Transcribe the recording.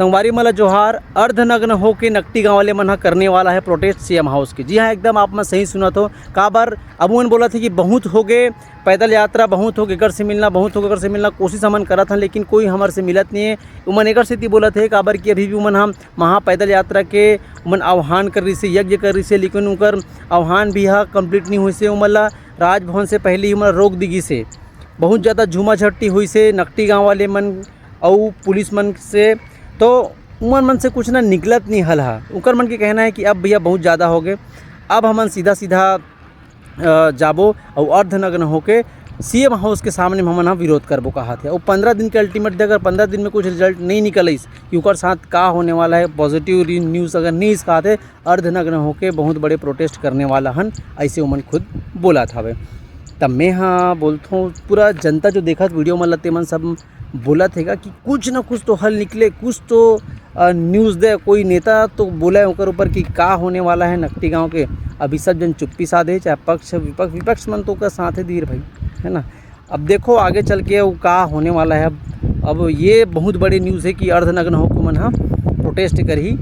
संगवारी मला जोहार। अर्धनग्न होके नकटी गाँव वाले मन करने वाला है प्रोटेस्ट सीएम हाउस की। जी हाँ, एकदम आप मैं सही सुना तो काबर अब उन बोला थे कि बहुत हो गए पैदल यात्रा, बहुत हो गए घर से मिलना, बहुत हो गए घर से मिलना, कोशिश हमन करा था लेकिन कोई हमारे से मिलत नहीं है। उमन एकर से बोला थे काबर कि अभी भी उमन हम महा पैदल यात्रा के उमन आह्वान कर रही से, यज्ञ कर रही से, लेकिन उनकर आह्वान भी यहाँ कंप्लीट नहीं हुई से। उमन ला राजभवन से पहले ही उमन रोक दिगी से, बहुत ज़्यादा झूमा झट्टी हुई से नकटी गाँव वाले मन और पुलिस मन से। तो उमन मन से कुछ ना निकलत नहीं हल हा। उनकर मन के कहना है कि अब भैया बहुत ज़्यादा हो गए, अब हमन सीधा जाबो और अर्धनग्न होके सीएम हाउस के सामने हमन हम विरोध करबो कहा थे। और 15 दिन के अल्टीमेट दे, अगर 15 दिन में कुछ रिजल्ट नहीं निकल कि उनकर साथ का होने वाला है, पॉजिटिव न्यूज़ अगर नहीं कहा थे, अर्धनग्न होके बहुत बड़े प्रोटेस्ट करने वाला हन, ऐसे उमन खुद बोला था। तब मैं हाँ बोलता हूँ पूरा जनता जो देखा वीडियो में लते मन सब बोला थेगा कि कुछ ना कुछ तो हल निकले, कुछ तो न्यूज़ दे, कोई नेता तो बोला है उनके ऊपर कि का होने वाला है नकटी गांव के। अभी सब जन चुप्पी साधे, चाहे पक्ष विपक्ष मन तो का साथ है धीर भाई, है ना। अब देखो आगे चल के वो का होने वाला है। अब ये बहुत बड़ी न्यूज़ है कि अर्धनग्न होकर मन हाँ प्रोटेस्ट कर ही